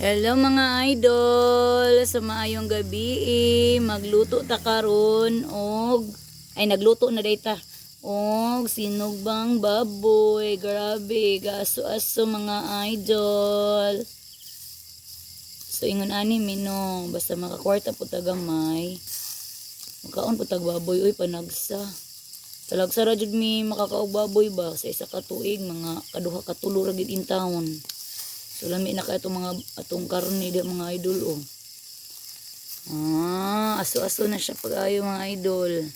Hello mga idol, sa maayong gabi magluto ta karon og nagluto na dayta og sinugbang baboy. Grabe, gaso-aso mga idol. So ingon ani minong basta makakwarta po tagamay. Makaon po tag baboy oy panagsa. Talagsa ra jud mi makakaog baboy ba sa isa ka tuig mga kaduha ka tulo ra gid in taon. So lami na ka itong mga atong karne di mga idol oh. Aso-aso na siya pag-ayo mga idol.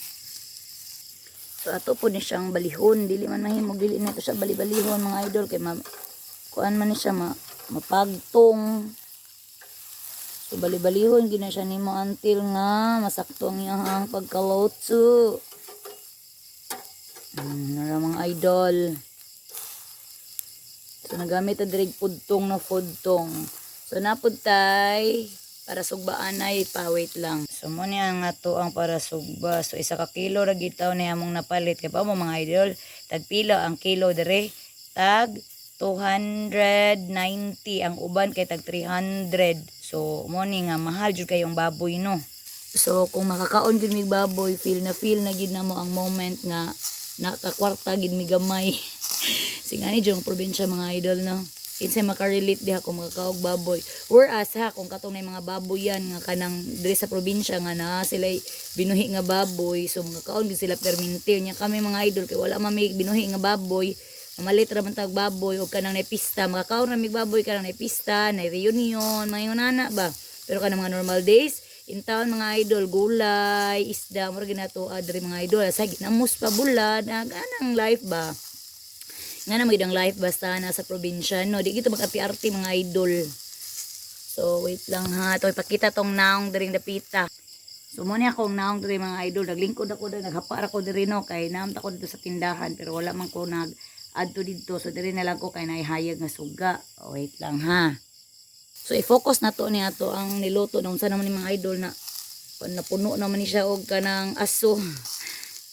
So ato po ni siyang balihon, dili man mahimog dili na ito siya bali-balihon mga idol kay kuan man ni siya mapagtong. So bali-balihon gina siya nimo until nga masakto ang iyang pagkalotso. Nara mga idol. So nagamit ang dirig pudtong na pudtong. So napudtay para sugbaan ay pa-wait lang. So mo niya nga to ang para sugba. So isa ka kilo ra gitaw na among napalit kay pa mo mga idol. Tag pila ang kilo dire? Tag 290 ang uban kay tag 300. So mo ni nga mahal jud kayong baboy no. So kung makakaon gid mig baboy, feel na gid na mo ang moment nga nakakwarta gid mi gamay. Singani dyan probinsya mga idol no. Kinsay makarelate diha kung makakaog baboy. Whereas ha kung katong na mga baboy yan nga kanang dire sa probinsya nga na sila binuhi nga baboy. So makakaon gid sila permintir nya kami mga idol kay wala man may binuhi nga baboy. Mamalit ra man tag baboy og kanang na pista. Makakaon ra mig baboy kanang na pista, na reunion, mga nana ba. Pero kanang mga normal days in town mga idol, gulay, isda, mura ginato adre mga idol. Sa ginamos pa bulad, anang life ba. Nga na magandang life basta nasa probinsya no, di gito mag-api-arti mga idol. So wait lang ha, to ipakita tong naong diring dapita. So mo ni akong naong diri mga idol, naglingkod ako diri, naghapa ako diri no kay naamta ko dito sa tindahan pero wala man ko nag adto dito, so diri na lang ko kay naihayag nga suga. Wait lang ha. So i-focus na to ni ato ang niluto nung sa naman ni mga idol na napuno naman ni siya og kanang aso.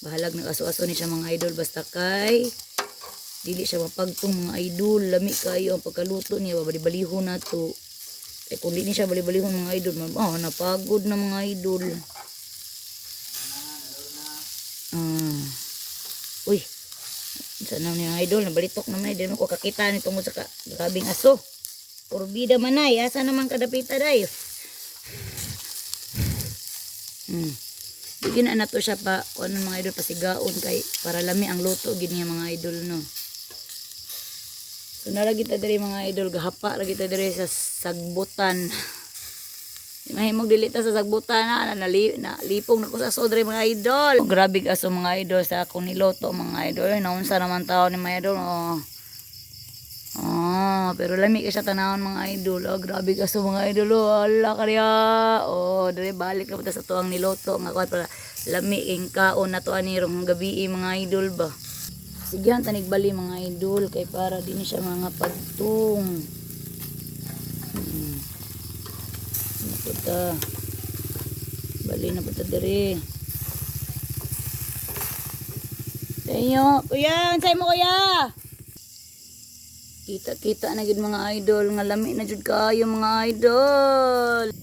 Bahalag ng aso-aso ni siya mga idol basta kay dili siya mapagtong mga idol. Lami kayo ang pagkaluto niya, babali-balihon na to. Kaya kung di siya bali-balihon mga idol, napagod na mga idol. Uy, sana mga idol, nabalitok naman ay, di mo ko kakita nitong sa grabing aso. Purbida man ay, asa naman kadapita day. Bigyan na to siya pa, kung ano mga idol, pasigaon kay para lami ang luto, gini mga idol no. So nalagi ta diri mga idol, gahapa lagi ta diri sa sagbutan. Mahimog dili ta sa sagbutan na lipong na ko sa aso diri mga idol. Grabe aso mga idol sa akong niloto mga idol. Naunsa naman tao ni mga idol. Pero lami siya tanawon mga idol. Grabe aso mga idol. Ala kariya. Diri balik na ta sa tuang niloto nga kuat para lami ing kaon na to anirong gabi mga idol ba. Sigyan tanig bali mga idol kay para din siya mga pagtung. Naputa. Bali na puta diri. Tayo, kuya, ansay mo kuya. Kita na gid mga idol nga lami na jud kayo mga idol.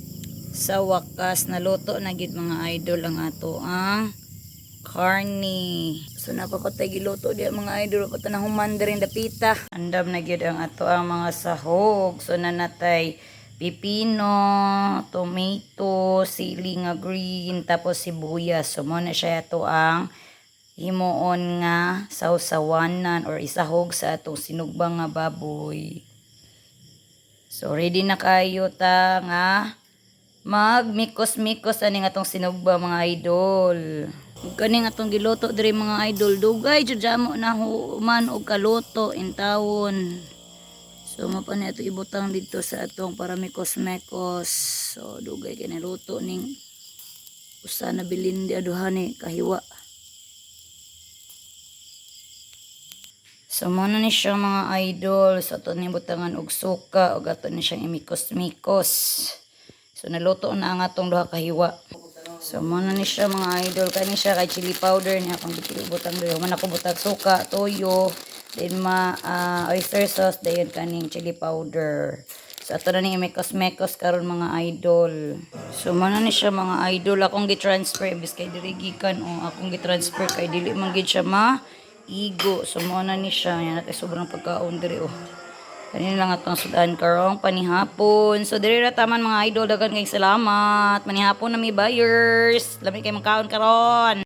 Sa wakas naluto na gid mga idol ang ato ang karni. So napakotay giluto di mga idol pata na human diri dapita. Andam na gyud ang ato ang mga sahog. So nanatay pipino, tomato, sili nga green, tapos sibuyas. So mo na siya ato ang himuon nga sawsawanan or isahog sa atong sinugbang nga baboy. So ready na kayo ta nga magmikos-mikos ani nga atong sinugba mga idol. Kaning atong giluto diri mga idol, dugay jud jamo na human og kaluto in tawon. So mapa ni ato ibutang dito sa atong para mikos-mekos. So dugay kay naluto ning usa na bilindi aduhan ni kahiwa. So muna ni siya mga idol, so ato ni butangan og suka og ato ni siyang imikos-mikos. So naluto na ang atong duha kahiwa. So muna ni siya mga idol, kani siya kay chili powder niya akong butang doyo. Man ako butag suka, toyo, then oyster sauce, dayon kaning chili powder. So ato na ni mekos-mekos karon mga idol. So mana ni siya mga idol akong gi-transfer bis kay diri gikan o akong gi-transfer kay dili man gid siya igo. So mo na ni siya yan natay sobrang pagkaon diri oh. Kanina lang atong sudan karong panihapon. So diri ra taman mga idol, dagan kay salamat. Manihapon na mi buyers. Lami kay makaon karon.